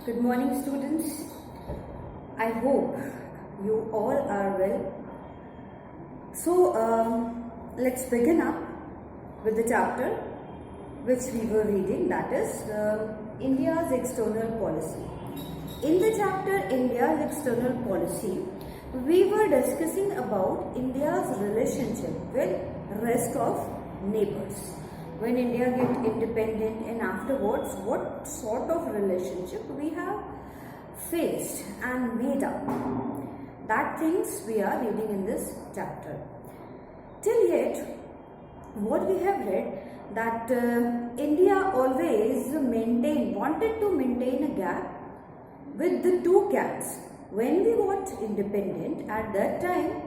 Good morning, students. I hope you all are well. So, let's begin up with the chapter which we were reading, that is India's external policy. In the chapter India's external policy, we were discussing about India's relationship with rest of neighbors. When India get independent and afterwards, what sort of relationship we have faced and made up. That things we are reading in this chapter. Till yet, what we have read that India always wanted to maintain a gap with the two camps. When we got independent, at that time,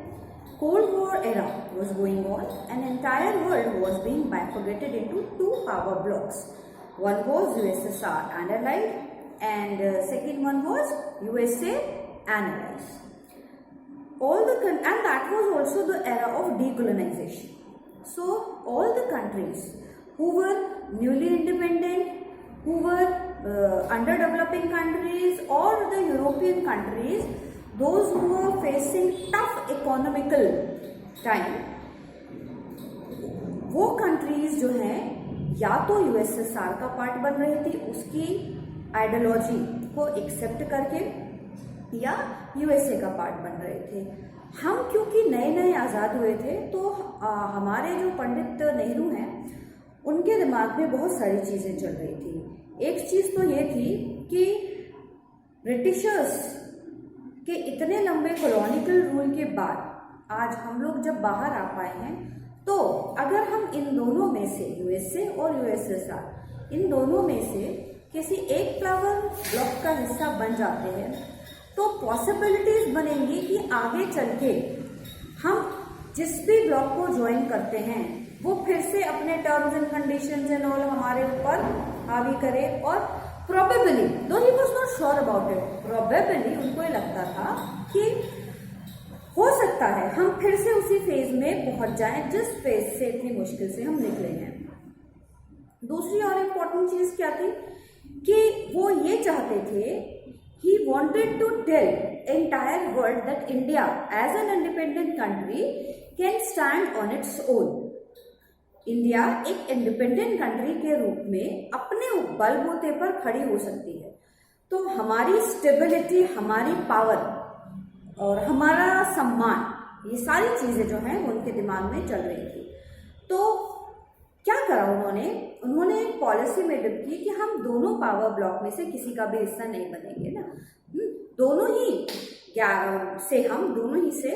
Cold War era was going on and entire world was being bifurcated into two power blocks. One was USSR and Allied and second one was USA and Allies. And that was also the era of decolonization. So all the countries who were newly independent, who were underdeveloping countries or the European countries, those who were facing tough economical time, वो countries जो हैं या तो USSR का part बन रही थी उसकी आइडियोलॉजी को एक्सेप्ट करके, या यूएसए का पार्ट बन रहे थे. हम क्योंकि नए नए आज़ाद हुए थे तो हमारे जो पंडित नेहरू हैं उनके दिमाग में बहुत सारी चीज़ें चल रही थी. एक चीज़ तो ये थी कि ब्रिटिशर्स कि इतने लंबे कॉलोनियल रूल के बाद आज हम लोग जब बाहर आ पाए हैं, तो अगर हम इन दोनों में से यूएसए और यूएसएसआर इन दोनों में से किसी एक पावर ब्लॉक का हिस्सा बन जाते हैं तो पॉसिबिलिटीज बनेंगी कि आगे चल के हम जिस भी ब्लॉक को ज्वाइन करते हैं वो फिर से अपने terms and conditions and all हमारे ऊपर हावी करे. और Probably, though he was not sure about it, probably उनको ये लगता था कि हो सकता है हम फिर से उसी फेज में पहुंच जाएं जिस फेज से इतनी मुश्किल से हम निकले हैं. दूसरी और इम्पोर्टेंट चीज क्या थी कि वो ये चाहते थे, he wanted to tell entire world that India as an independent country can stand on its own. India एक इंडिपेंडेंट कंट्री के रूप में अपने बलबूते पर खड़ी हो सकती है. तो हमारी स्टेबिलिटी, हमारी पावर और हमारा सम्मान, ये सारी चीजें जो हैं उनके दिमाग में चल रही थी. तो क्या करा उन्होंने एक पॉलिसी मेडअप की कि हम दोनों पावर ब्लॉक में से किसी का भी हिस्सा नहीं बनेंगे ना. दोनों ही से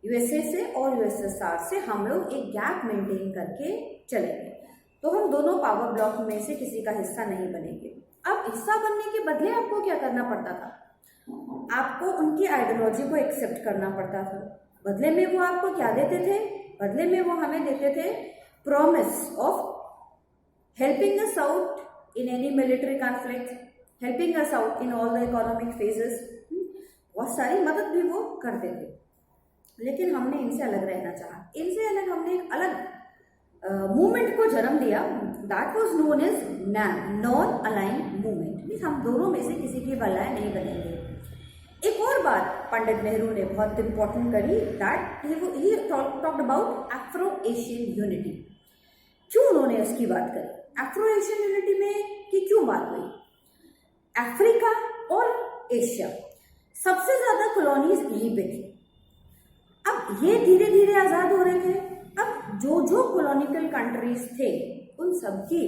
यूएसए से और यूएसएसआर से हम लोग एक गैप मेंटेन करके चलेंगे. तो हम दोनों पावर ब्लॉक में से किसी का हिस्सा नहीं बनेंगे. अब हिस्सा बनने के बदले आपको क्या करना पड़ता था? आपको उनकी आइडियोलॉजी को एक्सेप्ट करना पड़ता था. बदले में वो आपको क्या देते थे? बदले में वो हमें देते थे promise of helping us out in any military conflict, helping us out in all the economic phases. बहुत सारी मदद भी वो करते थे. लेकिन हमने इनसे अलग रहना चाहा. इनसे अलग हमने एक अलग मूवमेंट को जन्म दिया. That was known as non aligned movement. हम दोनों में से किसी की वलाय नहीं बनेंगे. एक और बात पंडित नेहरू ने बहुत इंपॉर्टेंट करी, that he talked about Afro Asian unity. क्यों उन्होंने इसकी बात करी? अफ्रो एशियन यूनिटी में की क्यों बात हुई? अफ्रीका और एशिया सबसे ज्यादा कॉलोनीज यहीं पे थी. अब ये धीरे धीरे आजाद हो रहे थे. अब जो कॉलोनियल कंट्रीज थे उन सबकी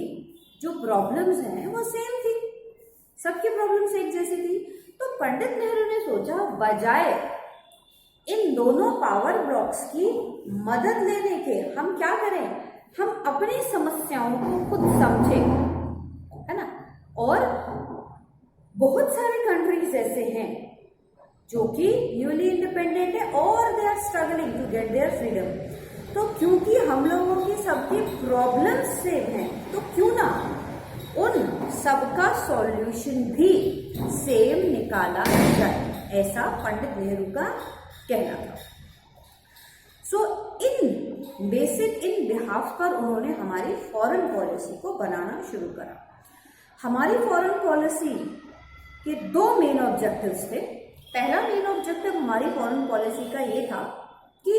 जो प्रॉब्लम्स हैं वो सेम थी. सबकी प्रॉब्लम्स एक जैसी थी. तो पंडित नेहरू ने सोचा बजाय इन दोनों पावर ब्लॉक्स की मदद लेने के हम क्या करें, हम अपनी समस्याओं को खुद समझें, है ना. और बहुत सारे कंट्रीज ऐसे हैं जो कि न्यूली इंडिपेंडेंट है और they are struggling to get their freedom. तो क्योंकि हम लोगों की सबकी प्रॉब्लम्स सेम हैं तो क्यों ना उन सबका सॉल्यूशन भी सेम निकाला जाए, ऐसा पंडित नेहरू का कहना था. सो इन बिहाफ पर उन्होंने हमारी फॉरेन पॉलिसी को बनाना शुरू करा. हमारी फॉरेन पॉलिसी कि दो मेन ऑब्जेक्टिव्स थे। पहला मेन ऑब्जेक्टिव हमारी फॉरेन पॉलिसी का ये था कि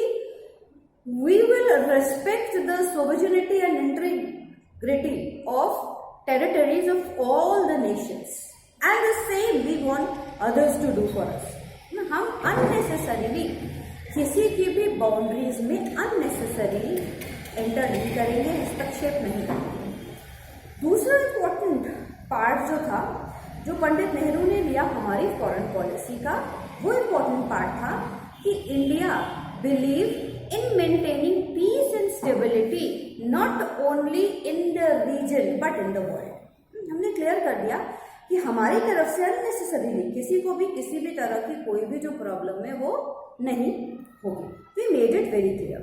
we will respect the sovereignty and integrity of territories of all the nations and the same we want others to do for us। हम unnecessarily किसी की भी बाउंड्रीज में unnecessarily एंटर नहीं करेंगे, हस्तक्षेप नहीं करेंगे। दूसरा इम्पोर्टेंट पार्ट जो था, जो पंडित नेहरू ने लिया हमारी फॉरेन पॉलिसी का, वो इम्पोर्टेंट पार्ट था कि India believe in maintaining peace and stability not only in the region but in the world। हमने क्लियर कर दिया कि हमारी तरफ से अननेसेसरीली किसी को भी किसी भी तरह की कोई भी जो प्रॉब्लम है वो नहीं होगी। We made it very clear।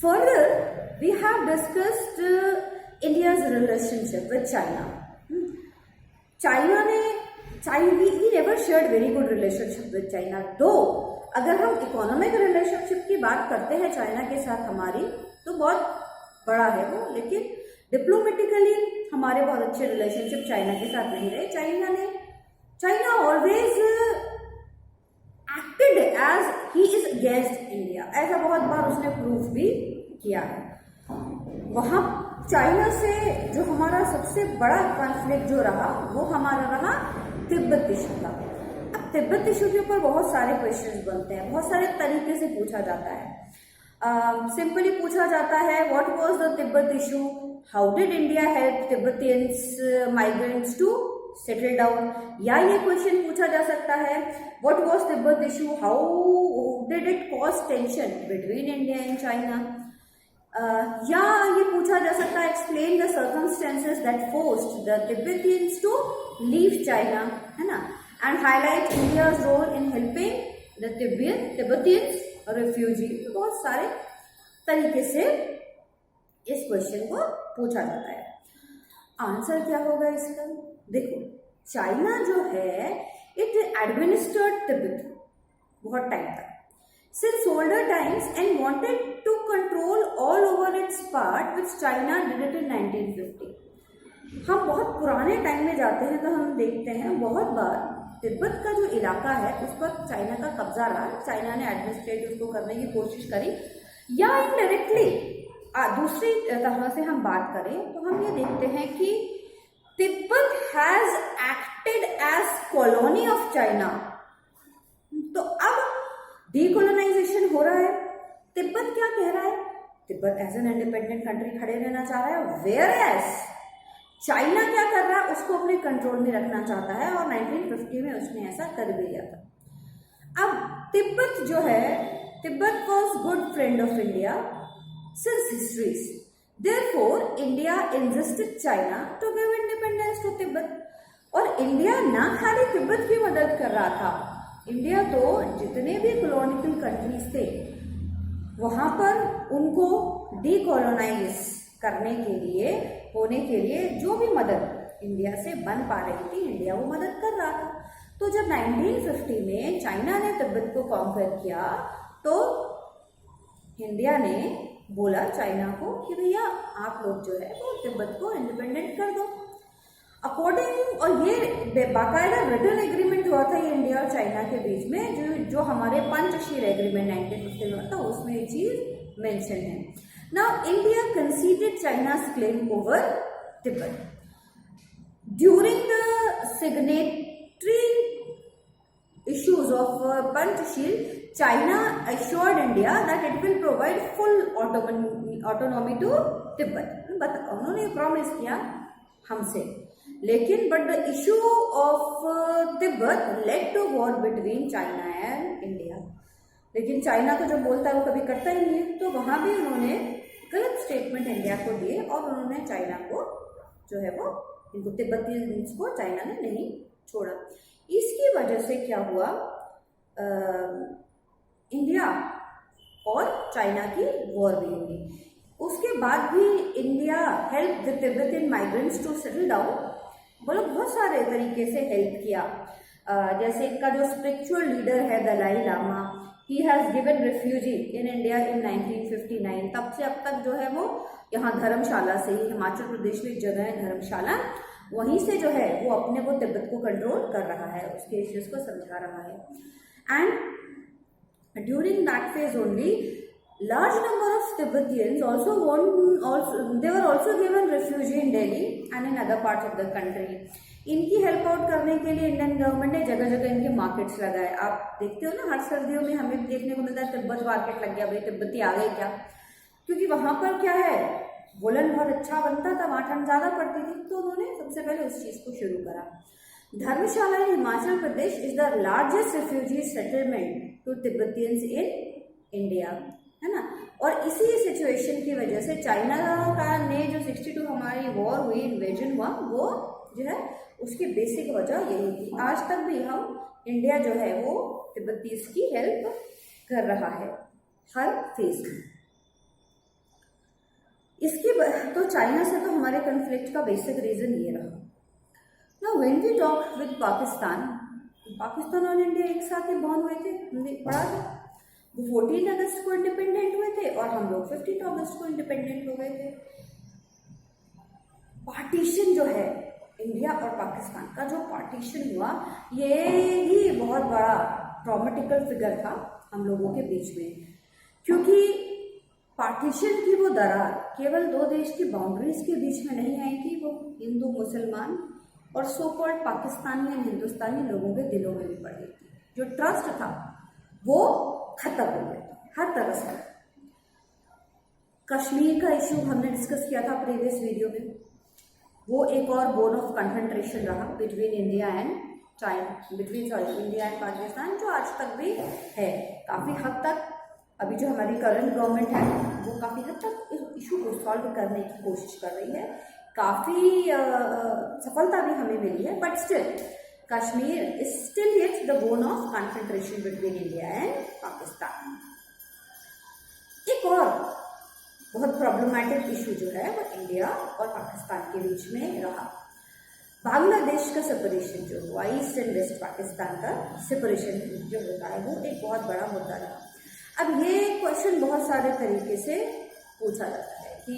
Further, we have discussed India's relationship with China। we never shared very good relationship with China, though अगर हम इकोनॉमिक रिलेशनशिप की बात करते हैं चाइना के साथ हमारी, तो बहुत बड़ा है वो, लेकिन डिप्लोमेटिकली हमारे बहुत अच्छे रिलेशनशिप चाइना के साथ नहीं रहे। China always acted as he is against India, ऐसा बहुत बार उसने प्रूफ भी किया है। वहाँ चाइना से जो हमारा सबसे बड़ा कॉन्फ्लिक्ट जो रहा वो हमारा रहा तिब्बत इशू का। अब तिब्बत इशू के ऊपर बहुत सारे क्वेश्चंस बनते हैं, बहुत सारे तरीके से पूछा जाता है। सिंपली पूछा जाता है what was the Tibet issue, how did India help तिब्बतियंस migrants to settle down, या ये क्वेश्चन पूछा जा सकता है what was Tibet issue, how did it cause tension between India and China, या ये पूछा जा सकता है explain the circumstances that forced the तिब्बतियंस to leave China, है ना, and highlight India's role in helping the Tibetan refugee। बहुत सारे तरीके से इस क्वेश्चन को पूछा जाता है। आंसर क्या होगा इसका? देखो, चाइना जो है इट एडमिनिस्टर्ड तिब्बत बहुत टाइम तक, since older times and wanted to control all over its part, which China did it in 1950। हम बहुत पुराने टाइम में जाते हैं तो हम देखते हैं बहुत बार तिब्बत का जो इलाका है उस पर चाइना का कब्जा रहा, चाइना ने एडमिनिस्ट्रेट उसको करने की कोशिश करी, या इनडायरेक्टली दूसरी तरह से हम बात करें तो हम ये देखते हैं कि Tibet has acted as colony of China. तो अब डीकोलोनाइजेशन हो रहा है, तिब्बत क्या कह रहा है? Tibet as an independent country खड़े रहना चाह रहा है, वेयर एज चाइना क्या कर रहा है? उसको अपने कंट्रोल में रखना चाहता है, और 1950 में उसने ऐसा कर भी लिया था। अब तिब्बत जो है, Tibet was good friend of India since histories, therefore India insisted China to give independence to Tibet. और इंडिया ना खाली तिब्बत की मदद कर रहा था, इंडिया तो जितने भी कॉलोनियल कंट्रीज थे वहां पर उनको डीकोलोनाइज करने के लिए, होने के लिए जो भी मदद इंडिया से बन पा रही थी, इंडिया वो मदद कर रहा था। तो जब 1950 में चाइना ने तिब्बत को कॉन्कर किया तो इंडिया ने बोला चाइना को कि भैया आप लोग जो है वो तिब्बत को इंडिपेंडेंट कर दो। अकॉर्डिंग, और ये बाकायदा रिटन एग्रीमेंट हुआ था ये इंडिया और चाइना के बीच में, जो हमारे पंचशील एग्रीमेंट 1950 में था, उसमें ये चीज मेंशन है। Now India conceded China's claim over Tibet. During the signatory issues of Panchshil, China assured India that it will provide full autonomy to Tibet। उन्होंने प्रॉमिस किया हमसे, लेकिन but the issue of Tibet led to war between China and India। लेकिन China तो जो बोलता है वो कभी करता ही नहीं है, तो वहां भी उन्होंने गलत स्टेटमेंट इंडिया को दिए और उन्होंने चाइना को जो है वो, इनको तिब्बतियंस को चाइना ने नहीं छोड़ा। इसकी वजह से क्या हुआ, इंडिया और चाइना की वॉर भी होगी। उसके बाद भी India help the Tibetan migrants to settle down, मतलब बहुत सारे तरीके से हेल्प किया। जैसे इनका जो स्पिरिचुअल लीडर है Dalai Lama, he has given refugee in India in 1959। तब से अब तक जो है वो यहाँ धर्मशाला से ही, हिमाचल प्रदेश में एक जगह है धर्मशाला, वहीं से जो है वो अपने को तिब्बत को कंट्रोल कर रहा है, उसके इश्यूज को समझा रहा है। And during that phase only large number of Tibetan they were also given refuge in Delhi and in other parts of the country. इनकी हेल्प आउट करने के लिए इंडियन गवर्नमेंट ने जगह जगह इनके मार्केट्स लगाए। आप देखते हो ना, हर सर्दियों में हमें देखने को मिलता है तिब्बत मार्केट लग गया, भाई तिब्बती आ गए क्या, क्योंकि वहां पर क्या है, वुलन बहुत अच्छा बनता था, वहां ठंड ज्यादा पड़ती थी, तो उन्होंने सबसे पहले उस चीज को शुरू करा। Dharamshala in Himachal Pradesh is the largest refugee settlement to Tibetans in India, है ना। और इसी सिचुएशन की वजह से चाइना का ने जो 62 हमारी वॉर हुई, इन्वेजन हुआ, वो जो है उसकी बेसिक वजह यही थी। आज तक भी हम इंडिया जो है वो तिब्बतीज की हेल्प कर रहा है हर फेज में। इसके तो चाइना से तो हमारे कन्फ्लिक्ट का बेसिक रीजन ये रहा। Now when we talk with Pakistan और इंडिया एक साथ ही बॉर्न हुए थे, हमने पढ़ा था। वो 14 अगस्त को इंडिपेंडेंट हुए थे और हम लोग 15 अगस्त को इंडिपेंडेंट हो गए थे। पार्टीशन जो है इंडिया और पाकिस्तान का, जो पार्टीशन हुआ, ये ही बहुत बड़ा ट्रॉमेटिकल फिगर था हम लोगों के बीच में, क्योंकि पार्टीशन की वो दरार केवल दो देश की बाउंड्रीज के बीच में नहीं आई थी, वो हिंदू मुसलमान और सो कॉल्ड पाकिस्तानी एंड हिंदुस्तानी लोगों के दिलों में भी पड़ गई थी। जो ट्रस्ट था वो खत्म हो गया हर तरह से। कश्मीर का इश्यू हमने डिस्कस किया था प्रीवियस वीडियो में, वो एक और बोन ऑफ कंसंट्रेशन रहा between India and India and Pakistan, जो आज तक भी है काफी हद तक। अभी जो हमारी करंट गवर्नमेंट है वो काफी हद तक इस इशू को सॉल्व करने की कोशिश कर रही है, काफी सफलता भी हमें मिली है, but still Kashmir is still yet the bone of confrontation between India and Pakistan. एक और बहुत प्रॉब्लमैटिक इशू जो है वो इंडिया और पाकिस्तान के बीच में रहा। बांग्लादेश का सेपरेशन जो हुआ, ईस्ट एंड वेस्ट पाकिस्तान का सेपरेशन जो होता है, वो एक बहुत बड़ा मुद्दा रहा। अब ये क्वेश्चन बहुत सारे तरीके से पूछा जाता है कि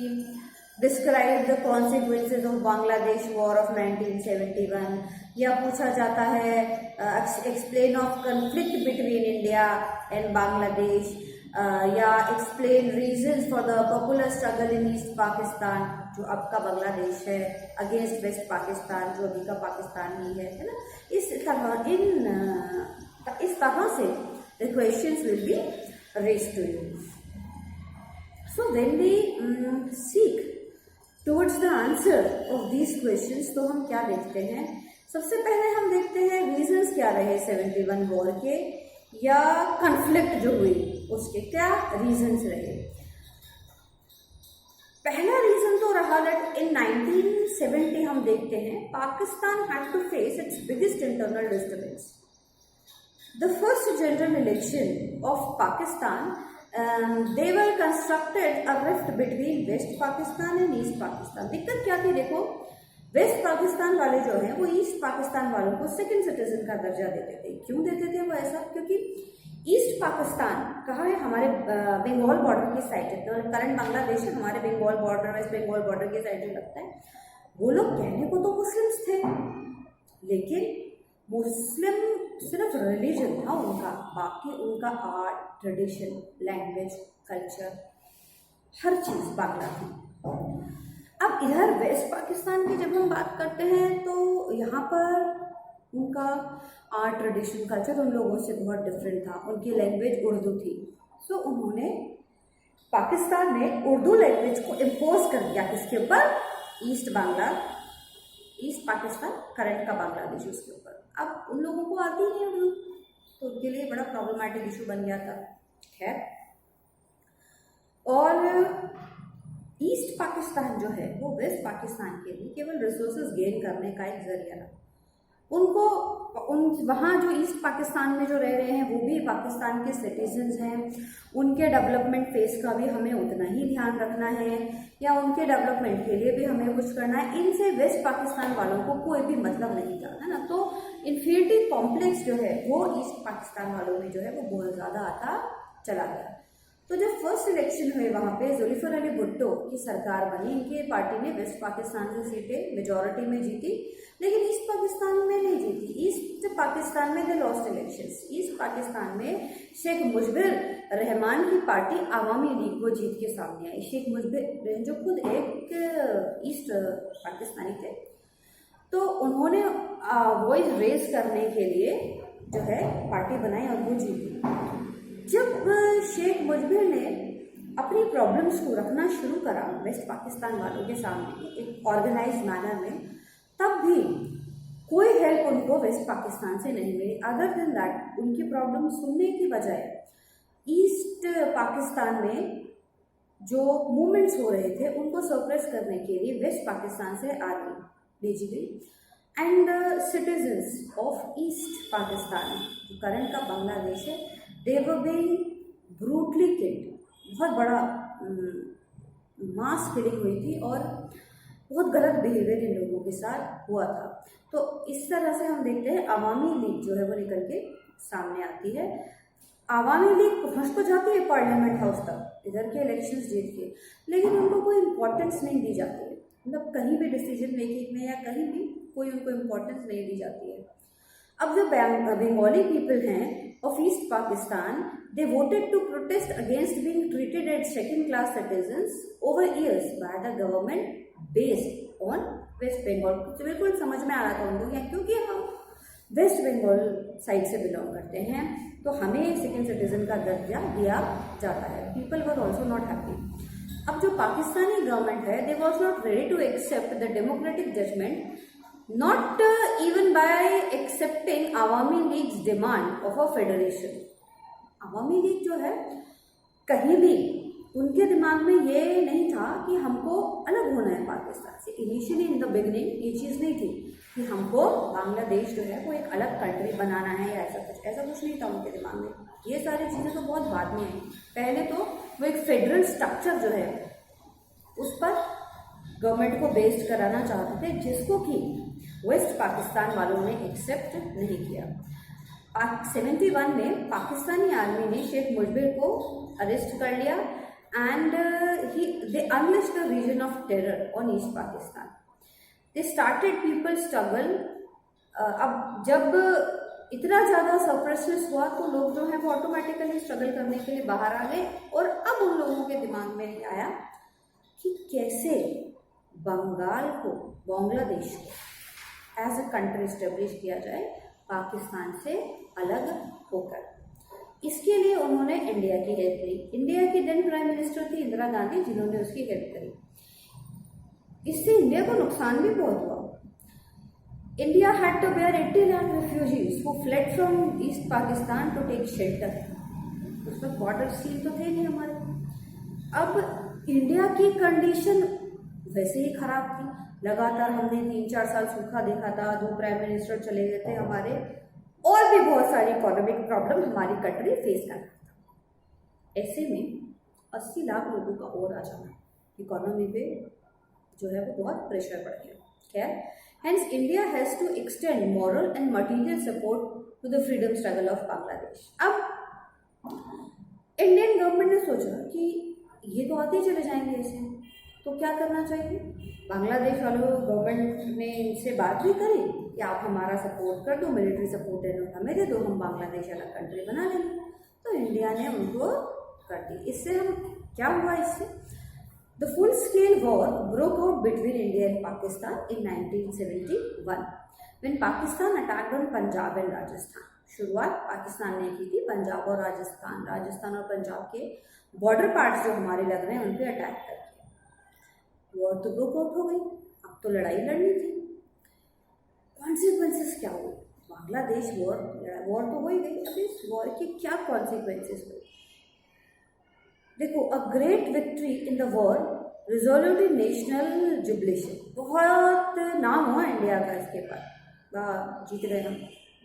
describe the consequences of Bangladesh war of 1971, या पूछा जाता है explain of conflict between India and Bangladesh, या explain reasons for the popular struggle in east Pakistan, जो अब का बांग्लादेश है, अगेंस्ट वेस्ट पाकिस्तान, जो अभी का पाकिस्तान ही है ना। इस तरह से the questions will be raised to you. So when we seek towards the answer of these questions, तो हम क्या देखते हैं, सबसे पहले हम देखते हैं रीजंस क्या रहे 71 वॉर के, या कन्फ्लिक्ट जो हुई उसके क्या रीजंस रहे। पहला रीजन तो रहा दैट इन 1970 हम देखते हैं Pakistan had to face its biggest internal disturbance. The first general election of Pakistan, they were constructed a rift between West Pakistan and East Pakistan. दिक्कत क्या थी, देखो वेस्ट पाकिस्तान वाले जो हैं वो ईस्ट पाकिस्तान वालों को सेकंड सिटीजन का दर्जा देते थे। क्यों देते थे वो ऐसा, क्योंकि ईस्ट पाकिस्तान कहाँ है, हमारे बंगाल बॉर्डर की साइड है, तो करंट बांग्लादेश है, हमारे Bengal border, West Bengal border की साइड लगता है। वो लोग कहने को तो मुस्लिम्स थे, लेकिन मुस्लिम सिर्फ रिलीजन था उनका, बाकी उनका आर्ट, ट्रेडिशन, लैंग्वेज, कल्चर, हर चीज़ बांग्ला थी। अब इधर वेस्ट पाकिस्तान की जब हम बात करते हैं तो यहाँ पर उनका आर्ट, ट्रेडिशन, कल्चर उन लोगों से बहुत डिफरेंट था। उनकी लैंग्वेज उर्दू थी, तो उन्होंने पाकिस्तान में उर्दू लैंग्वेज को इम्पोज कर दिया किसके ऊपर, ईस्ट पाकिस्तान करंट का बांग्लादेश उसके ऊपर। अब उन लोगों को आती नहीं उर्दू, तो उनके लिए बड़ा प्रॉब्लमैटिक इशू बन गया था। खैर, और ईस्ट पाकिस्तान जो है वो वेस्ट पाकिस्तान के लिए केवल रिसोर्सेज गेन करने का एक जरिया था। उनको वहाँ जो ईस्ट पाकिस्तान में जो रह रहे हैं वो भी पाकिस्तान के सिटीजन्स हैं, उनके डेवलपमेंट फेस का भी हमें उतना ही ध्यान रखना है, या उनके डेवलपमेंट के लिए भी हमें कुछ करना है। इनसे वेस्ट पाकिस्तान वालों को कोई भी मतलब नहीं था, है ना। तो इन्फीरियरिटी कॉम्प्लेक्स जो है वो ईस्ट पाकिस्तान वालों में जो है वो बहुत ज़्यादा आता चला गया। तो जब फर्स्ट इलेक्शन हुए वहाँ पे जुल्फिकार अली भुट्टो की सरकार बनी, इनकी पार्टी ने वेस्ट पाकिस्तान से सीटें मेजॉरिटी में जीती, लेकिन ईस्ट पाकिस्तान में नहीं जीती। ईस्ट पाकिस्तान में they lost elections. East Pakistan में शेख मुजबिर रहमान की पार्टी आवामी लीग वो जीत के सामने आई। शेख मुजबिर जो खुद एक ईस्ट पाकिस्तानी थे, तो उन्होंने वॉइस रेज करने के लिए जो है पार्टी बनाई और वो जीती। जब शेख मुजबिर ने अपनी प्रॉब्लम्स को रखना शुरू करा वेस्ट पाकिस्तान वालों के सामने एक ऑर्गेनाइज्ड मैनर में, तब भी कोई हेल्प उनको वेस्ट पाकिस्तान से नहीं मिली। अदर देन दैट, उनकी प्रॉब्लम सुनने की बजाय ईस्ट पाकिस्तान में जो मूवमेंट्स हो रहे थे उनको सप्रेस करने के लिए वेस्ट पाकिस्तान से आर्मी भेजी गई and citizens of east Pakistan, current का बांग्लादेश है, दे वर बीइंग ब्रूटली किल्ड। बहुत बड़ा मास किलिंग हुई थी और बहुत गलत बिहेवियर इन लोगों के साथ हुआ था। तो इस तरह से हम देखते हैं अवामी लीग जो है वो निकल के सामने आती है। अवामी लीग पहुँच तो जाती है पार्लियामेंट हाउस तक इधर के इलेक्शंस जीत के, लेकिन उनको कोई इम्पोर्टेंस नहीं दी जाती है। मतलब कहीं भी डिसीजन मेकिंग में या कहीं भी कोई उनको इम्पोर्टेंस नहीं दी जाती है। अब जो बंगाली पीपल हैं of East Pakistan, they voted to protest against being treated as second-class citizens over years by the government based on West Bengal। तो बिल्कुल समझ में आ रहा था उनको, क्योंकि हम वेस्ट बंगाल साइड से बिलोंग करते हैं तो हमें सेकेंड सिटीजन का दर्जा दिया जाता है। People were also not happy. अब जो पाकिस्तानी गवर्नमेंट है, they was not ready to accept the democratic judgement, not even by accepting Awami League's demand of a federation। Awami league जो है कहीं भी उनके दिमाग में ये नहीं था कि हमको अलग होना है पाकिस्तान से। इनिशियली इन द बिगनिंग ये चीज़ नहीं थी कि हमको बांग्लादेश जो है वो एक अलग कंट्री बनाना है या ऐसा कुछ नहीं था उनके दिमाग में। ये सारी चीज़ें तो बहुत बाद में आई। पहले तो वो एक फेडरल स्ट्रक्चर जो है उस पर गवर्नमेंट को बेस्ड कराना चाहते थे, जिसको कि वेस्ट पाकिस्तान वालों ने एक्सेप्ट नहीं किया। 71 में पाकिस्तानी आर्मी ने शेख मुजबिर को अरेस्ट कर लिया and they unleashed the region of terror on east Pakistan. They started people struggle. अब जब इतना ज़्यादा सप्रेशंस हुआ तो लोग जो हैं वो ऑटोमेटिकली स्ट्रगल करने के लिए बाहर आ गए। और अब उन लोगों के दिमाग में ये आया कि कैसे बंगाल को, बांग्लादेश को एज अ कंट्री स्टेब्लिश किया जाए पाकिस्तान से अलग होकर। इसके लिए उन्होंने इंडिया की हेल्प ली। इंडिया की देन प्राइम मिनिस्टर थी इंदिरा गांधी, जिन्होंने उसकी हेल्प करी। इससे इंडिया को नुकसान भी बहुत हुआ। India had to bear 80 lakh refugees who fled from East Pakistan to take shelter. उस पर बॉर्डर सील तो थे नहीं हमारे। अब इंडिया की कंडीशन वैसे ही खराब थी। लगातार हमने 3-4 साल सूखा देखा था, 2 प्राइम मिनिस्टर चले गए थे हमारे, और भी बहुत सारी इकोनॉमिक प्रॉब्लम हमारी कंट्री फेस कर रहा था। ऐसे में 80 लाख लोगों का और आ जाना इकोनॉमी पे जो है वो बहुत प्रेशर पड़ गया। खैर, hence India has to extend moral and material support to the freedom struggle of Bangladesh. अब इंडियन गवर्नमेंट ने सोचा कि ये तो आते ही चले जाएंगे ऐसे, तो क्या करना चाहिए। बांग्लादेश वालों गवर्नमेंट ने इनसे बात भी करी कि आप हमारा सपोर्ट कर दो, मिलिट्री सपोर्ट हमें दे दो, हम बांग्लादेश अलग कंट्री बना लेंगे। तो इंडिया ने उनको कर दी। इससे हम क्या हुआ, इससे the full scale war broke out between India and Pakistan in 1971 when Pakistan attacked on Punjab and Rajasthan. शुरुआत पाकिस्तान ने की थी पंजाब और राजस्थान और पंजाब के बॉर्डर पार्ट्स जो हमारे लग रहे हैं उन पर अटैक करके। वॉर तो ब्रोक आउट हो गई, अब तो लड़ाई लड़नी थी। कॉन्सिक्वेंसेस क्या हुए? बांग्लादेश वॉर तो हो ही गई, अब इस वॉर के क्या कॉन्सिक्वेंसेस हुए? देखो, a great victory in the war resolutive national jubilation. बहुत नाम हुआ इंडिया का इसके बाद, जीत गए हम,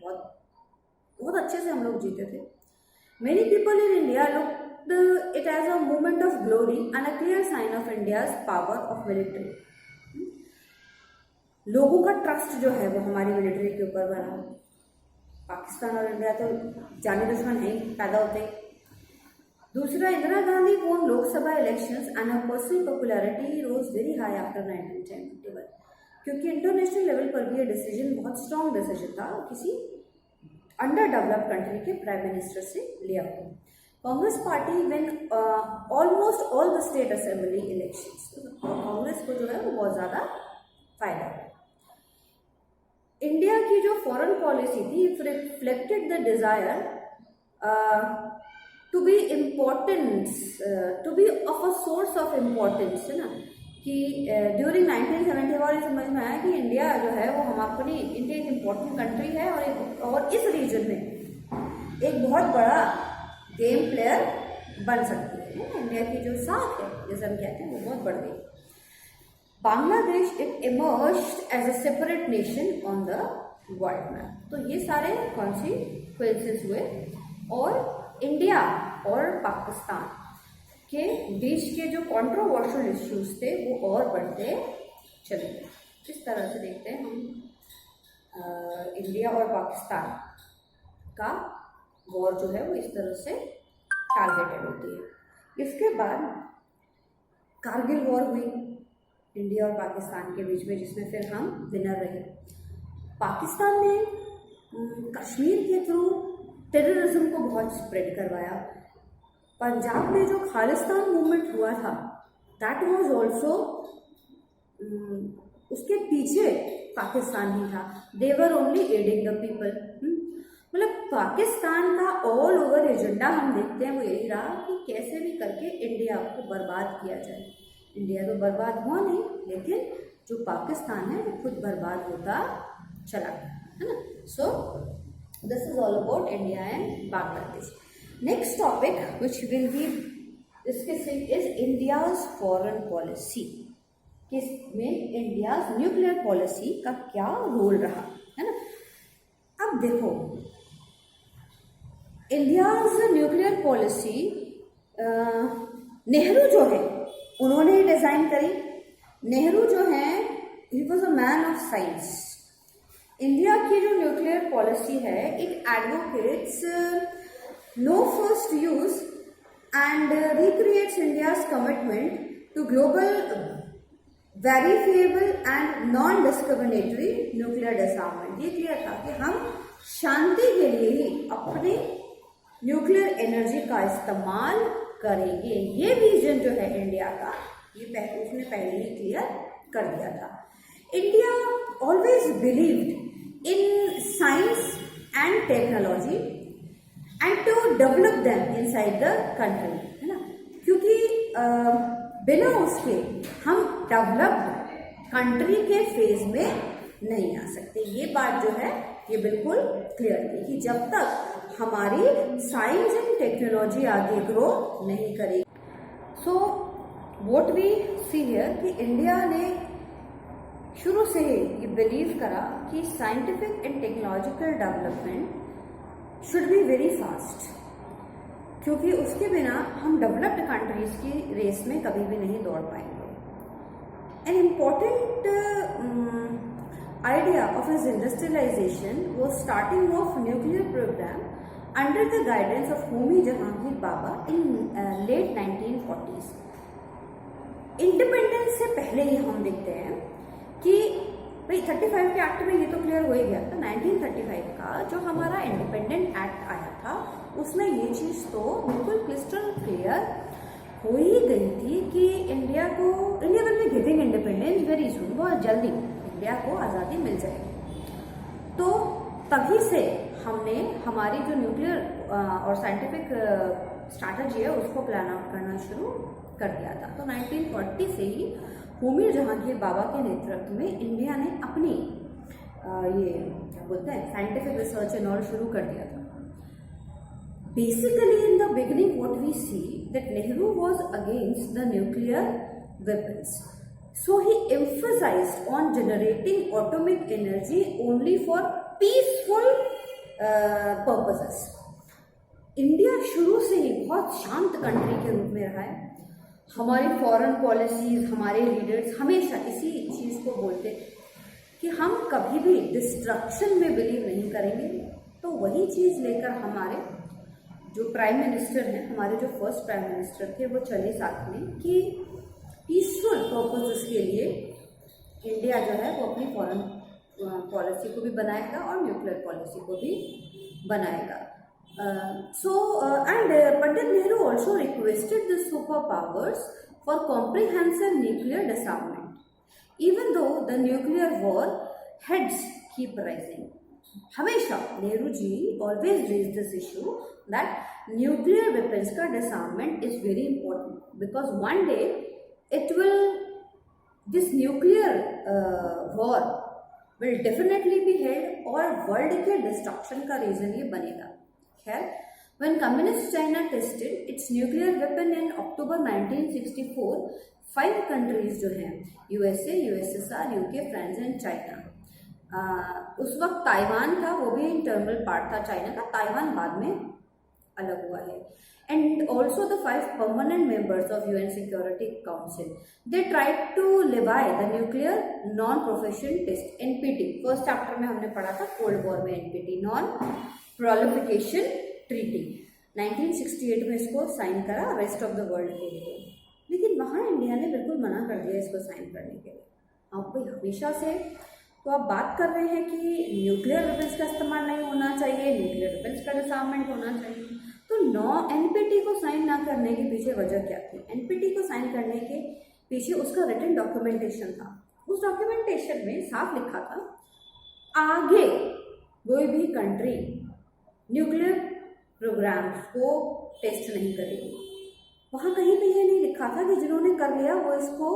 बहुत अच्छे से हम लोग जीते थे। Many people in India look it as a moment of glory and a clear sign of India's power of military। लोगों का ट्रस्ट जो है वो हमारी मिलिट्री के ऊपर बना। पाकिस्तान और इंडिया तो जाने दुश्मन है, पैदा होते। दूसरा, Indira Gandhi won Lok Sabha elections and her personal popularity rose very high after 1951, क्योंकि इंटरनेशनल लेवल पर भी ये डिसीजन बहुत स्ट्रॉन्ग डिसीजन था किसी अंडर डेवलप्ड कंट्री के प्राइम मिनिस्टर से लिया हुआ। Congress party win almost all the state assembly elections, Congress को जो है वो बहुत ज़्यादा फायदा है। इंडिया की जो फॉरेन पॉलिसी थी it reflected the desire to be importance, to be of a source of importance, है ना, कि ड्यूरिंग 1971 समझ में आया कि इंडिया जो है वो हम अपनी इंडिया एक इम्पोर्टेंट कंट्री है और इस रीजन में एक बहुत बड़ा गेम प्लेयर बन सकती है। इंडिया की जो साख है जैसे हम कहते हैं वो बहुत बढ़ गई। Bangladesh it emerged as a separate nation on the world map. तो ये सारे कॉन्सिक्वेंसेस हुए और इंडिया और पाकिस्तान के बीच के जो कंट्रोवर्शियल इश्यूज थे वो और बढ़ते चले गए। इस तरह से देखते हैं हम इंडिया और पाकिस्तान का वॉर जो है वो इस तरह से टारगेटेड होती है। इसके बाद कारगिल वॉर हुई इंडिया और पाकिस्तान के बीच में, जिसमें फिर हम विनर रहे। पाकिस्तान ने कश्मीर के थ्रू टेररिज्म को बहुत स्प्रेड करवाया। पंजाब में जो खालिस्तान मूवमेंट हुआ था दैट वाज आल्सो, उसके पीछे पाकिस्तान ही था। They were only aiding the people. मतलब पाकिस्तान का ऑल ओवर एजेंडा हम देखते हैं वो यही रहा कि कैसे भी करके इंडिया को बर्बाद किया जाए। इंडिया तो बर्बाद हुआ नहीं, लेकिन जो पाकिस्तान है वो खुद बर्बाद होता चला गया, है ना। So this is all about India and Bangladesh. Next topic which will be discussing is India's foreign policy. किसमें इंडियाज न्यूक्लियर पॉलिसी का क्या रोल रहा, है ना। अब देखो इंडियाज न्यूक्लियर पॉलिसी नेहरू जो है उन्होंने डिजाइन करी। नेहरू जो है he was a man of science. India की जो न्यूक्लियर पॉलिसी है it advocates no first use and recreates India's commitment to global verifiable and non discriminatory nuclear disarmament. ये क्लियर था कि हम शांति के लिए ही अपने न्यूक्लियर एनर्जी का इस्तेमाल करेंगे। ये विजन जो है इंडिया का ये उसने पहले ही क्लियर कर दिया था। India always believed in science and technology and to develop them inside the country, है ना, क्योंकि बिना उसके हम डेवलप्ड कंट्री के फेज में नहीं आ सकते। ये बात जो है ये बिल्कुल क्लियर थी कि जब तक हमारी साइंस एंड टेक्नोलॉजी आगे ग्रो नहीं करेगी। So what we see here कि इंडिया ने शुरू से ही ये बिलीव करा कि scientific and technological development should be very fast, क्योंकि उसके बिना हम डेवलप्ड कंट्रीज की रेस में कभी भी नहीं दौड़ पाएंगे। An important idea of his industrialization was starting of nuclear program under the guidance of Homi Jahangir Baba in late 1940s. Independence से पहले ही हम देखते हैं कि भाई 35 के एक्ट में ये तो क्लियर हो ही गया था। 1935 का जो हमारा इंडिपेंडेंट एक्ट आया था उसमें ये चीज़ तो बिल्कुल क्रिस्टल क्लियर हो ही गई थी कि India will be giving independence very soon, बहुत जल्दी इंडिया को आज़ादी मिल जाएगी। तो तभी से हमने हमारी जो न्यूक्लियर और साइंटिफिक स्ट्रैटेजी है उसको प्लान आउट करना शुरू कर दिया था। तो 1940 से ही होमी जहांगीर बाबा के नेतृत्व में इंडिया ने अपनी ये क्या बोलते हैं साइंटिफिक रिसर्च एंड ऑल शुरू कर दिया था। Basically in the beginning what we see that Nehru was against the nuclear weapons, so he emphasized on generating atomic energy only for peaceful purposes. India शुरू से ही बहुत शांत कंट्री के रूप में रहा है। हमारी फॉरेन पॉलिसीज, हमारे लीडर्स हमेशा इसी चीज़ को बोलते कि हम कभी भी डिस्ट्रक्शन में बिलीव नहीं करेंगे। तो वही चीज़ लेकर हमारे जो प्राइम मिनिस्टर हैं, हमारे जो फर्स्ट प्राइम मिनिस्टर थे, वो चले साथ में कि पीसफुल पर्पसेस के लिए इंडिया जो है वो अपनी फॉरेन पॉलिसी को भी बनाएगा और न्यूक्लियर पॉलिसी को भी बनाएगा. Pandit Nehru also requested the superpowers for comprehensive nuclear disarmament, even though the nuclear war heads keep rising. हमेशा Nehru ji always raised this issue that nuclear weapons का disarmament is very important, because one day this nuclear war will definitely be held और world के destruction का reason ये बनेगा. खैर, when communist China tested its nuclear weapon in October 1964, 5 countries जो हैं, USA, USSR, UK, France and China, उस वक्त ताइवान था, वो भी इंटरनल पार्ट था चाइना का, ताइवान बाद में अलग हुआ है. And also the 5 permanent members of UN Security Council, they tried to levy the nuclear non-proliferation test, NPT. First chapter में हमने पढ़ा था कोल्ड वॉर में NPT, नॉन प्रोलिफरेशन ट्रीटी. 1968 में इसको साइन करा रेस्ट ऑफ द वर्ल्ड के लिए, लेकिन वहाँ इंडिया ने बिल्कुल मना कर दिया इसको साइन करने के लिए. आप भाई हमेशा से तो आप बात कर रहे हैं कि न्यूक्लियर वेपन्स का इस्तेमाल नहीं होना चाहिए, न्यूक्लियर वेपन्स का डिसआर्ममेंट होना चाहिए, तो एनपीटी को साइन ना करने के पीछे वजह क्या थी? एनपीटी को साइन करने के पीछे उसका रिटन डॉक्यूमेंटेशन था. उस डॉक्यूमेंटेशन में साफ लिखा था आगे कोई भी कंट्री न्यूक्लियर प्रोग्राम्स को टेस्ट नहीं करेगी. वहाँ कहीं पे ये नहीं लिखा था कि जिन्होंने कर लिया वो इसको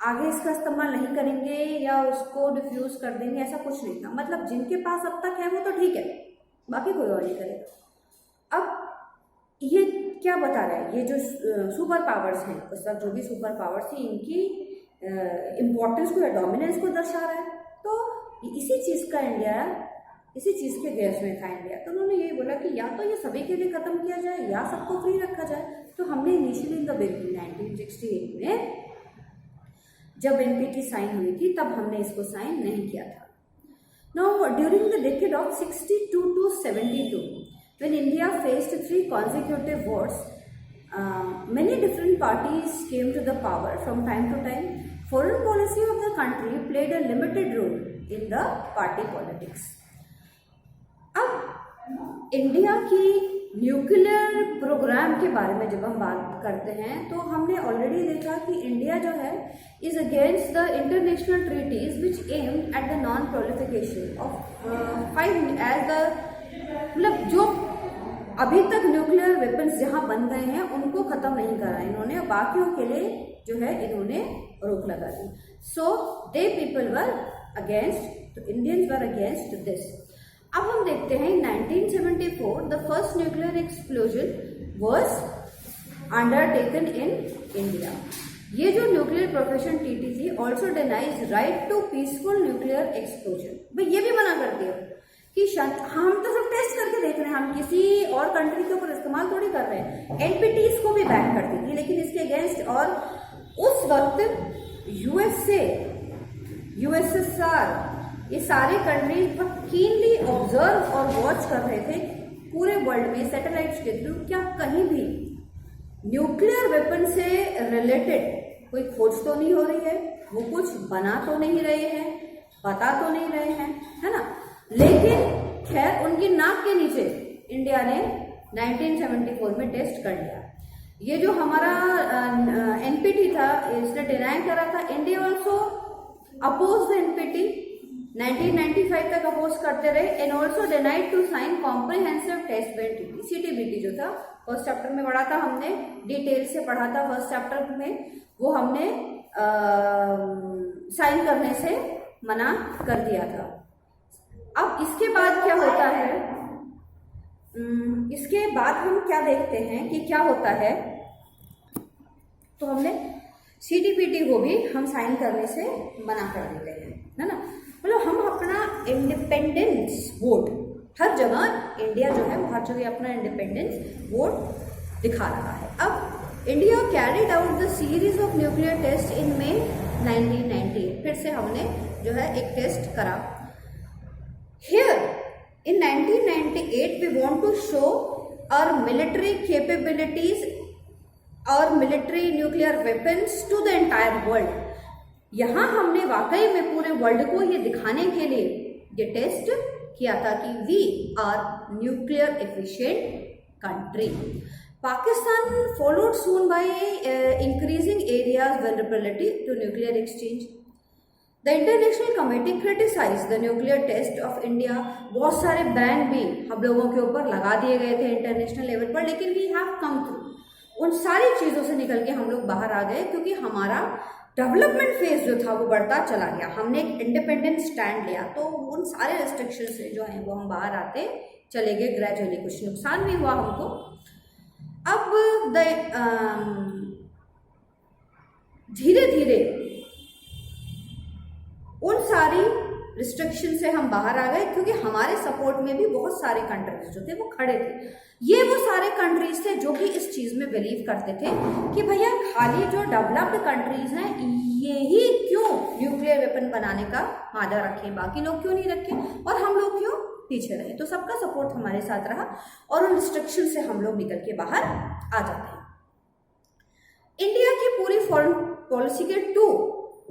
आगे इसका इस्तेमाल नहीं करेंगे या उसको डिफ्यूज कर देंगे, ऐसा कुछ नहीं था. मतलब जिनके पास अब तक है वो तो ठीक है, बाकी कोई और नहीं करेगा. अब ये क्या बता रहा है? ये जो सुपर पावर्स हैं, उस वक्त जो भी सुपर पावर्स थी, इनकी इम्पोर्टेंस को या डोमिनेंस को दर्शा रहा है. तो इसी चीज़ का इंडिया, इसी चीज़ के गेस में था इंडिया. तो उन्होंने यही बोला कि या तो ये सभी के लिए ख़त्म किया जाए या सबको फ्री रखा जाए. तो हमने इनिशियली इन द बिगिनिंग 1968 में जब एनपीटी साइन हुई थी तब हमने इसको साइन नहीं किया था. Now during the decade of 62 to 72, when India faced 3 consecutive wars, many different parties came to the power from time to time. Foreign policy of the country played a limited role in the party politics. अब India की nuclear programme के बारे में जब हम बात करते हैं तो हमने ऑलरेडी देखा कि इंडिया जो है is against the international treaties which aimed at the non proliferation of 5 as the, मतलब जो अभी तक न्यूक्लियर वेपन्स जहां बन गए हैं उनको खत्म नहीं करा इन्होंने, बाकियों के लिए जो है इन्होंने रोक लगा दी. So they people were against, तो इंडियंस वर अगेंस्ट दिस. अब हम देखते हैं 1974 the first nuclear explosion was undertaken in India. ये जो न्यूक्लियर प्रोफेशन टीटी थी also denies right to peaceful nuclear explosion. भाई ये भी मना करती है कि हम तो सब टेस्ट करके देख रहे हैं, हम किसी और कंट्री के ऊपर इस्तेमाल थोड़ी कर रहे हैं. एनपीटी इसको भी बैन करती थी लेकिन इसके अगेंस्ट, और उस वक्त यूएसए, यूएसएसआर, ये सारे कंट्रीज बहुत कीनली ऑब्जर्व और वॉच कर रहे थे पूरे वर्ल्ड में सैटेलाइट्स के थ्रू क्या कहीं भी न्यूक्लियर वेपन से रिलेटेड कोई खोज तो नहीं हो रही है, वो कुछ बना तो नहीं रहे हैं, बता तो नहीं रहे हैं, है ना. लेकिन खैर उनकी नाक के नीचे इंडिया ने 1974 में टेस्ट कर लिया. ये जो हमारा एनपीटी था इसने डिनाई करा था. India also oppose the NPT, 1995 तक अपोज करते रहे, and also denied to sign comprehensive test ban treaty. CTBT जो था फर्स्ट चैप्टर में पढ़ा था हमने, डिटेल से पढ़ा था फर्स्ट चैप्टर में, वो हमने साइन करने से मना कर दिया था. अब इसके बाद क्या होता है, इसके बाद हम क्या देखते हैं कि क्या होता है. तो हमने सीटीपीटी को भी हम साइन करने से मना कर देते हैं, है ना. मतलब हम अपना इंडिपेंडेंस वोट हर जगह, इंडिया जो है हर जगह अपना इंडिपेंडेंस वोट दिखा रहा है. अब India carried out the series of nuclear test in May 1998. फिर से हमने जो है एक टेस्ट करा. Here in 1998 we want to show our military capabilities और military nuclear weapons to the entire world. यहाँ हमने वाकई में पूरे वर्ल्ड को ये दिखाने के लिए ये टेस्ट किया था कि we are nuclear efficient country. Pakistan followed soon by increasing areas vulnerability to nuclear exchange. The international committee criticise the nuclear test of India. बहुत सारे बैन भी हम लोगों के ऊपर लगा दिए गए थे इंटरनेशनल लेवल पर, लेकिन वी हैव कम थ्रू। उन सारी चीज़ों से निकल के हम लोग बाहर आ गए क्योंकि हमारा डेवलपमेंट फेज जो था वो बढ़ता चला गया। हमने एक इंडिपेंडेंट स्टैंड लिया, तो उन सारे रिस्ट्रिक्शन से जो हैं वो हम बाहर आते चले गए ग्रेजुअली। कुछ नुकसान भी हुआ हमको। अब धीरे धीरे उन सारी रिस्ट्रिक्शन से हम बाहर आ गए क्योंकि हमारे सपोर्ट में भी बहुत सारे कंट्रीज जो थे वो खड़े थे। ये वो सारे कंट्रीज थे जो कि इस चीज में बिलीव करते थे कि भैया खाली जो डेवलप्ड कंट्रीज हैं यही क्यों न्यूक्लियर वेपन बनाने का मादा रखें, बाकी लोग क्यों नहीं रखें और हम लोग क्यों पीछे रहे। तो सबका सपोर्ट हमारे साथ रहा और उन रिस्ट्रिक्शन से हम लोग निकल के बाहर आ जाते हैं। इंडिया की पूरी फॉरेन पॉलिसी के 2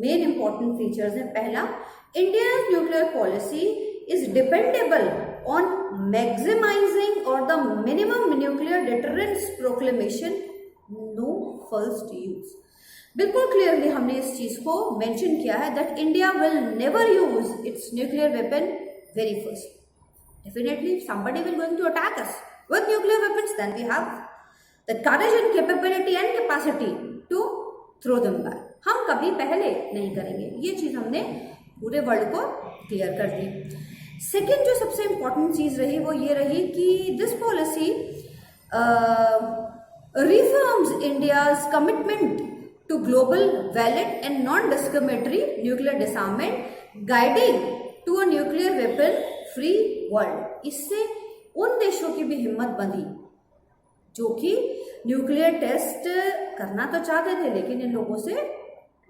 मेन इंपॉर्टेंट फीचर्स हैं। पहला, India nuclear policy is dependable on maximizing or the minimum nuclear deterrence proclamation, no first use। बिल्कुल क्लियरली हमने इस चीज को मेंशन किया है that India will never use its nuclear weapon very first। Definitely if somebody will going to attack us with nuclear weapons, then we have the courage and capability and capacity to throw them back। हम कभी पहले नहीं करेंगे। ये चीज हमने पूरे world को क्लियर कर दी। सेकेंड जो सबसे इंपॉर्टेंट चीज रही वो ये रही कि this policy reforms India's commitment to global valid and non discriminatory nuclear disarmament, guiding to a nuclear weapon free world. इससे उन देशों की भी हिम्मत बंधी जो कि न्यूक्लियर टेस्ट करना तो चाहते थे लेकिन इन लोगों से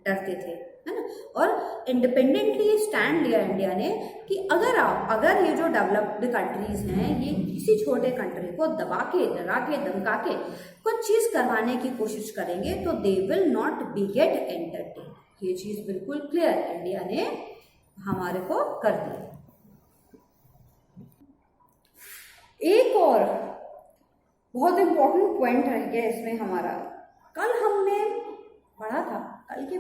डरते थे, है ना। और इंडिपेंडेंटली स्टैंड लिया इंडिया ने कि अगर ये जो डेवलप्ड कंट्रीज हैं ये किसी छोटे कंट्री को दबा के डरा के धमका के कुछ चीज करवाने की कोशिश करेंगे तो they will not be gate entertain. ये चीज बिल्कुल क्लियर इंडिया ने हमारे को कर दी। एक और बहुत इंपॉर्टेंट पॉइंट रह गया इसमें हमारा, कल हमने पढ़ा था, कल के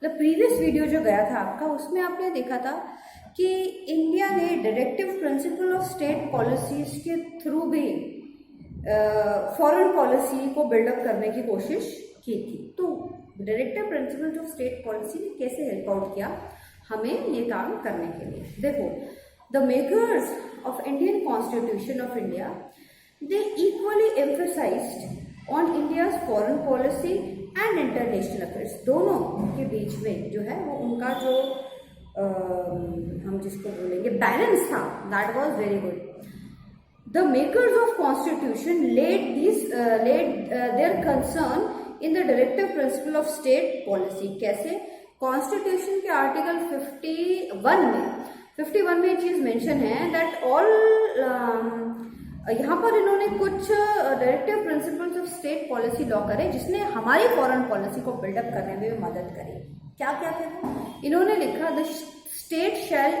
प्रीवियस वीडियो जो गया था आपका उसमें आपने देखा था कि इंडिया ने directive principle of state policies के थ्रू भी फॉरेन पॉलिसी को बिल्डअप करने की कोशिश की थी। तो directive principle of state policy ने कैसे हेल्प आउट किया हमें ये काम करने के लिए। देखो, the makers of Indian constitution of India they equally emphasised on India's foreign policy and international affairs. दोनों के बीच में जो है वो उनका जो हम जिसको बोलेंगे बैलेंस था, that was very good. The makers of constitution laid their concern in the directive principle of state policy. कैसे? कॉन्स्टिट्यूशन के आर्टिकल 51 में ये चीज मेंशन है दैट ऑल यहाँ पर इन्होंने कुछ directive principles of state policy law करे जिसने हमारी फॉरेन पॉलिसी को बिल्डअप करने में मदद करी। क्या क्या थे? इन्होंने लिखा the state shall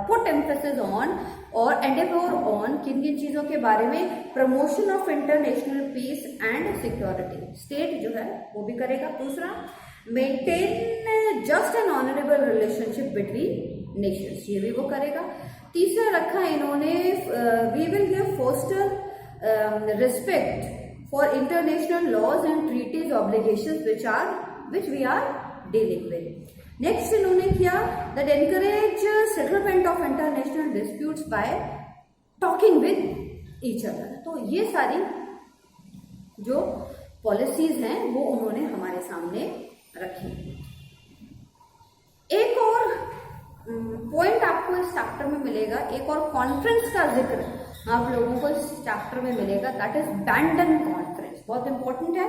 put emphasis on और एंडेवर ऑन किन किन चीजों के बारे में, promotion of international peace and security. State जो है वो भी करेगा। दूसरा, maintain just and honourable relationship between nations, ये भी वो करेगा। तीसरा रखा इन्होंने we will give foster respect for international laws and treaties obligations which we are dealing with. Next इन्होंने किया that encourage settlement of international disputes bye talking with each other. तो ये सारी जो पॉलिसीज हैं वो उन्होंने हमारे सामने रखी। एक और पॉइंट आपको इस चैप्टर में मिलेगा, एक और कॉन्फ्रेंस का जिक्र आप लोगों को इस चैप्टर में मिलेगा, दैट इज बैंडन कॉन्फ्रेंस। बहुत इंपॉर्टेंट है,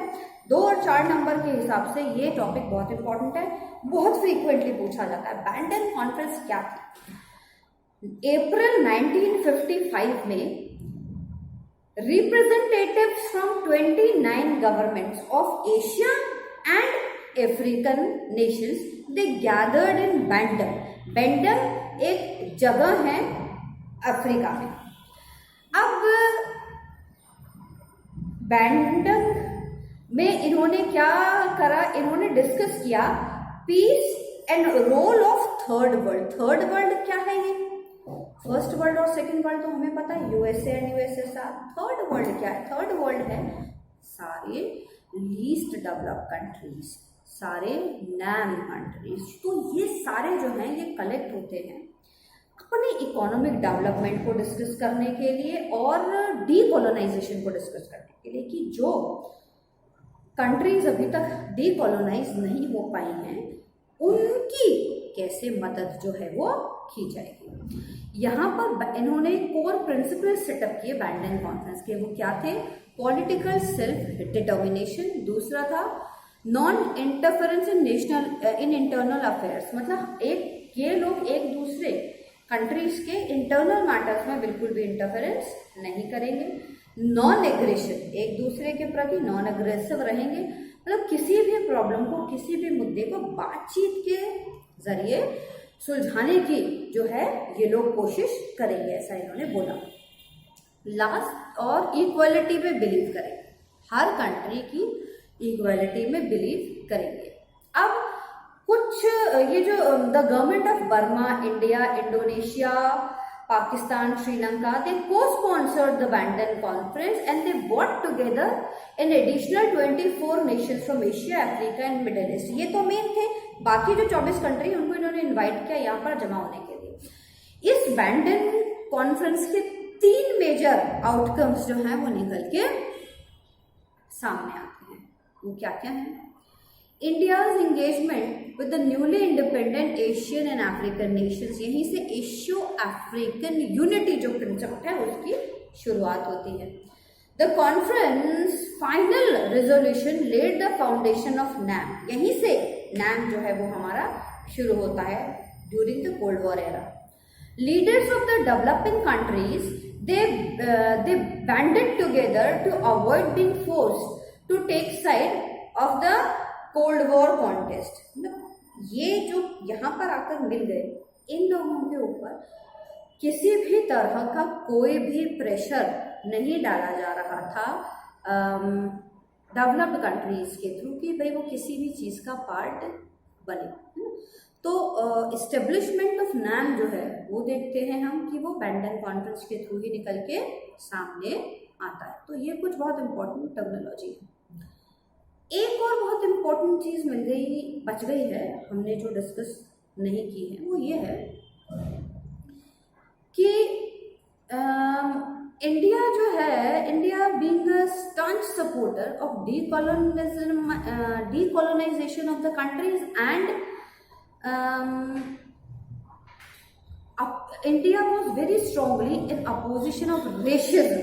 2 और 4 नंबर के हिसाब से ये टॉपिक बहुत इंपॉर्टेंट है, बहुत फ्रीक्वेंटली पूछा जाता है। बैंडन कॉन्फ्रेंस क्या थी? अप्रैल 1955 में representatives from 29 governments of Asia and African nations, they gathered in Bandung. Bandung एक जगह है अफ्रीका में। अब बैंडंग में इन्होंने क्या करा, इन्होंने डिस्कस किया peace and role of third world. Third world क्या है? ये फर्स्ट वर्ल्ड और सेकंड वर्ल्ड तो हमें पता है, USA and USSR. Third world क्या है? थर्ड वर्ल्ड है सारे लीस्ट डेवलप्ड कंट्रीज, सारे नैम कंट्रीज। तो ये सारे जो हैं ये कलेक्ट होते हैं अपने इकोनॉमिक डेवलपमेंट को डिस्कस करने के लिए और डीकोलोनाइजेशन को डिस्कस करने के लिए, कि जो कंट्रीज अभी तक डीकोलोनाइज नहीं हो पाई हैं उनकी कैसे मदद जो है वो की जाएगी। यहाँ पर इन्होंने कोर प्रिंसिपल सेटअप किए बैंडन कॉन्फ्रेंस के। वो क्या थे? पॉलिटिकल सेल्फ डिटर्मिनेशन, दूसरा था non interference in internal affairs, मतलब ये लोग एक दूसरे कंट्रीज के इंटरनल मैटर्स में बिल्कुल भी इंटरफेरेंस नहीं करेंगे। नॉन एग्रेशन, एक दूसरे के प्रति नॉन एग्रेसिव रहेंगे, मतलब किसी भी प्रॉब्लम को, किसी भी मुद्दे को बातचीत के जरिए सुलझाने की जो है ये लोग कोशिश करेंगे, ऐसा इन्होंने बोला। लास्ट, और इक्वालिटी में बिलीव करेंगे, हर कंट्री की इक्वालिटी में बिलीव करेंगे। अब कुछ ये जो the government of Burma, India, Indonesia, Pakistan, Sri Lanka, they co-sponsored the Bandung Conference and they brought together an additional 24 nations from Asia, Africa and Middle East. ये तो मेन थे, बाकी जो 24 कंट्री उनको इन्होंने इनवाइट किया यहाँ पर जमा होने के लिए। इस बैंडन कॉन्फ्रेंस के 3 मेजर आउटकम्स जो हैं वो निकल के सामने आते हैं। वो क्या क्या है? India's engagement with the newly independent Asian and African nations, यहीं से एशियो अफ्रीकन यूनिटी जो कंसेप्ट है उसकी शुरुआत होती है। The conference final resolution laid the foundation of NAM, यहीं से NAM जो है वो हमारा शुरू होता है during the Cold War era. Leaders of the developing countries they banded together to avoid being forced to take side of the cold war contest. मतलब ये जो यहाँ पर आकर मिल गए, इन लोगों के ऊपर किसी भी तरह का कोई भी प्रेशर नहीं डाला जा रहा था डेवलप्ड कंट्रीज के थ्रू कि भाई वो किसी भी चीज़ का पार्ट बने। तो इस्टेब्लिशमेंट ऑफ नैम जो है वो देखते हैं हम कि वो बैंडन कॉन्फ्रेंस के थ्रू ही निकल के सामने आता है। तो ये कुछ बहुत इंपॉर्टेंट टर्मिनोलॉजी है। एक और बहुत इम्पोर्टेंट चीज़ मिल गई, बच गई है, हमने जो डिस्कस नहीं की है, वो ये है कि इंडिया जो है, India being a staunch supporter of decolonisation of the countries and India was very strongly in opposition of racism.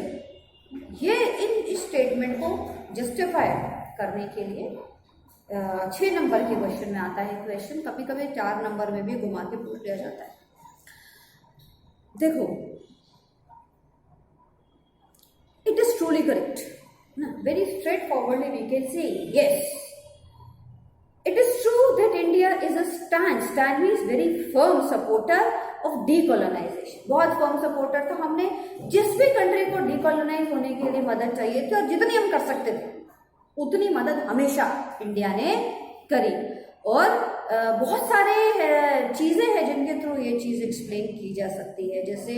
ये इन स्टेटमेंट को जस्टिफाई करने के लिए 6 नंबर के क्वेश्चन में आता है क्वेश्चन, कभी कभी 4 नंबर में भी घुमा के पूछ लिया जाता है। देखो, इट इज ट्रूली करेक्ट ना, very straight forwardly we can say yes, it is true that India is a stand means very firm supporter of decolonisation. बहुत फर्म सपोर्टर था, हमने जिस भी कंट्री को डीकोलोनाइज होने के लिए मदद चाहिए थी और जितनी हम कर सकते थे उतनी मदद हमेशा इंडिया ने करी। और बहुत सारे चीज़ें हैं जिनके थ्रू ये चीज़ एक्सप्लेन की जा सकती है, जैसे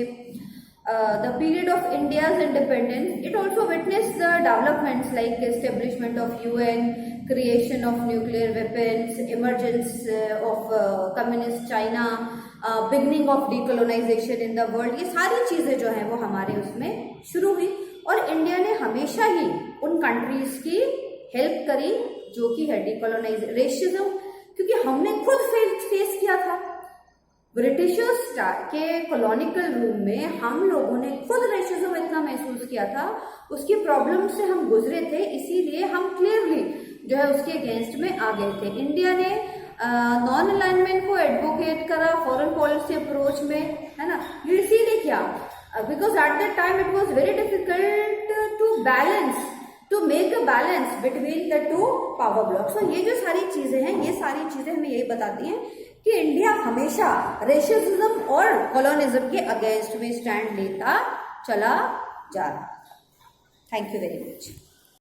the period of India's independence, it also witness the developments like establishment of UN, creation of nuclear weapons, emergence of communist China, beginning of decolonisation in the world. ये सारी चीज़ें जो हैं वो हमारे उसमें शुरू हुई और इंडिया ने हमेशा ही उन कंट्रीज की हेल्प करी जो कि है डीकोलोनाइज रेशिज्म, क्योंकि हमने खुद फेस किया था ब्रिटिशर्स के कॉलोनिकल रूम में, हम लोगों ने खुद रेशिज्म इतना महसूस किया था, उसकी प्रॉब्लम से हम गुजरे थे, इसीलिए हम क्लियरली जो है उसके अगेंस्ट में आ गए थे। इंडिया ने नॉन अलाइनमेंट को एडवोकेट करा फॉरेन पॉलिसी अप्रोच में, है ना, ये इसीलिए क्या because at that time it was very difficult to make a balance between the two power blocks. So ये जो सारी चीजें हैं, ये सारी चीजें हमें यही बताती हैं कि इंडिया हमेशा रेशिज्म और कॉलोनिज्म के अगेंस्ट में स्टैंड लेता चला जा रहा। Thank you very much.